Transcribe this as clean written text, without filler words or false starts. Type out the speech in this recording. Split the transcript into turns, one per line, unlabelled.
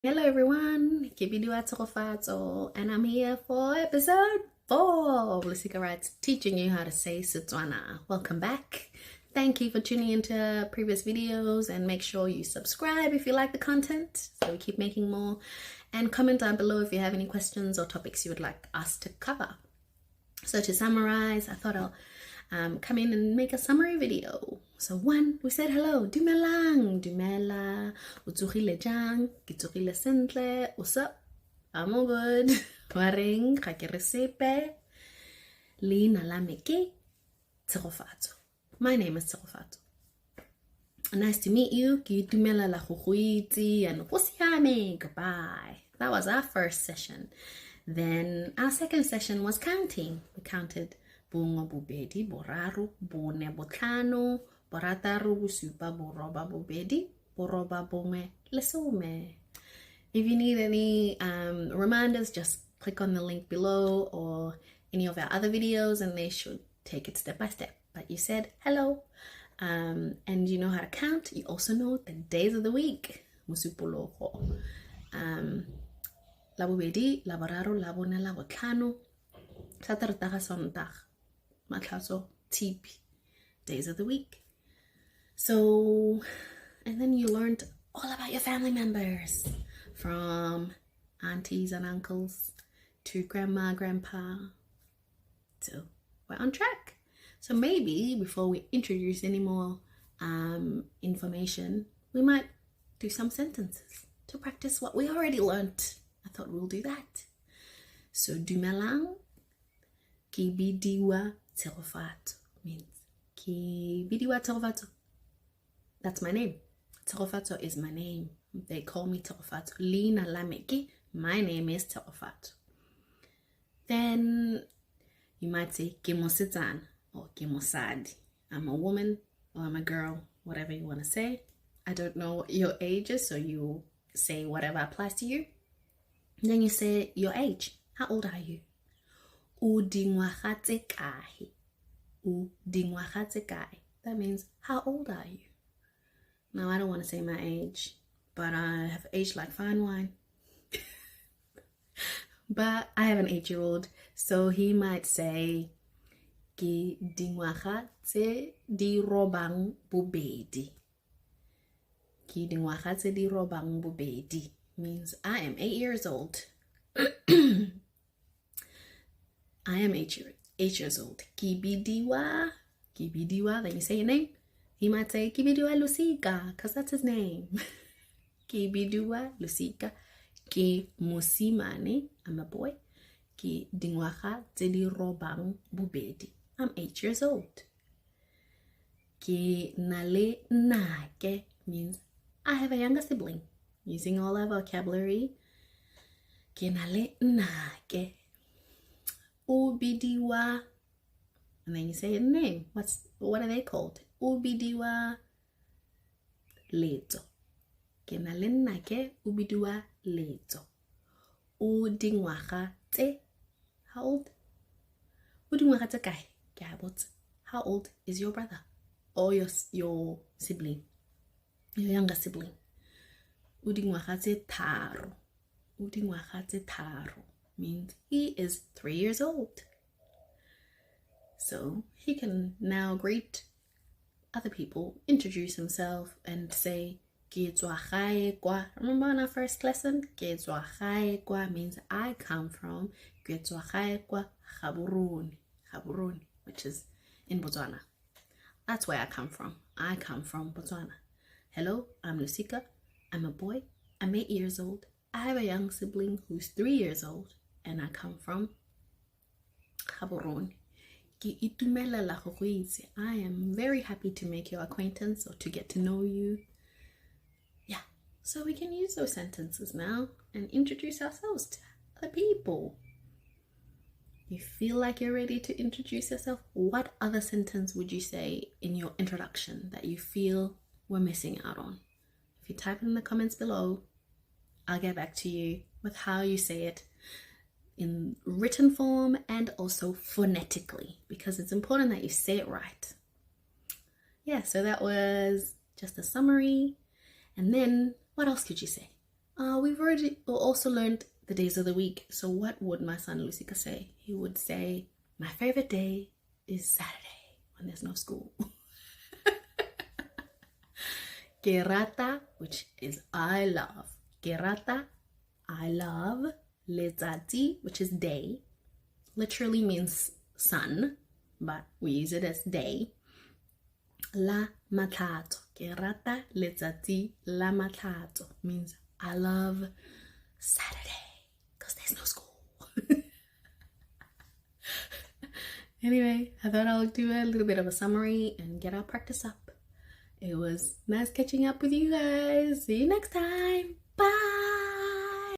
Hello everyone, Ithute Setswana, and I'm here for episode 4 of Lusika Writes Teaching You How to Say Setswana. Welcome back. Thank you for tuning into previous videos, and make sure you subscribe if you like the content so we keep making more, and comment down below if you have any questions or topics you would like us to cover. So to summarize, I thought I'll come in and make a summary video. So 1, we said hello, dumelang, dumela, utsogile jang, ke tsogile sentle, what's up, I'm all good, wareng, ga ke re sepe, leina la me ke Tshegofatso. My name is Tshegofatso. Nice to meet you, ke dumela la go go itse, and go siame, goodbye. That was our first session. Then our second session was counting. We counted bongwe, bobedi, boraro, bone, botlhano, borataro, bosupa, boroba, bobedi, boroba, bongwe, lesome. If you need any reminders, just click on the link below or any of our other videos and they should take it step by step. But you said hello, and you know how to count. You also know the days of the week. Musupologo. La bobedi, la boraro, la bone, la botlhano, Saterdag, Sondag, Matlaso, Tipi, days of the week. So, and then you learned all about your family members, from aunties and uncles to grandma, grandpa. So we're on track. So maybe before we introduce any more information, we might do some sentences to practice what we already learned. I thought we'll do that. So dumelang, ke bidiwa Tshegofatso means ke bidiwa Tshegofatso. That's my name. Tshegofatso is my name. They call me Tshegofatso. Leina la me ke, my name is Tshegofatso. Then you might say ke mosetsana or ke mosadi. I'm a woman or I'm a girl, whatever you want to say. I don't know what your age is, so you say whatever applies to you. Then you say your age. How old are you? O dingwaga tse kae? O dingwaga tse kae? That means, how old are you? Now, I don't want to say my age, but I have aged like fine wine. But I have an 8-year-old, so he might say, ke dingwaga tse di robang bobedi. Ke dingwaga tse di robang bobedi means I am 8 years old. I am 8 years old. Kibidiwa, then you say your name. He might say Kibidiwa Lusika, because that's his name. Kibidiwa Lusika. Ki musimane, I'm a boy. Ki dingwaga tse di robang bobedi. I'm 8 years old. Ki nale nake means I have a younger sibling. Using all our vocabulary. Ki nale nake. Ubidiwa, and then you say a name. What are they called? Ubidiwa leto. Ke na le nnake ubidiwa leto. Udingwaga tse. How old? Udingwaga tse kae? Ke a botsa. How old is your brother or your sibling? Your younger sibling. Udingwaga tse tharo. Udingwaga tse tharo means he is 3 years old. So he can now greet other people, introduce himself, and say, ke tswa gae kwa. Remember in our first lesson? Ke tswa gae kwa means I come from. Ke tswa gae kwa Gaborone, which is in Botswana. That's where I come from. I come from Botswana. Hello, I'm Lusika. I'm a boy. I'm 8 years old. I have a young sibling who's 3 years old. And I come from Gaborone. I am very happy to make your acquaintance or to get to know you. Yeah, so we can use those sentences now and introduce ourselves to other people. You feel like you're ready to introduce yourself? What other sentence would you say in your introduction that you feel we're missing out on? If you type it in the comments below, I'll get back to you with how you say it in written form and also phonetically, because it's important that you say it right. Yeah, so that was just a summary. And then what else could you say? We've already also learned the days of the week. So what would my son Lusika say? He would say, my favorite day is Saturday when there's no school. Kerata, which is I love. Kerata, I love. Letsatsi, which is day, literally means sun, but we use it as day. La matlato. Kerata letsatsi la matlato means I love Saturday because there's no school. Anyway, I thought I'll do a little bit of a summary and get our practice up. It was nice catching up with you guys. See you next time.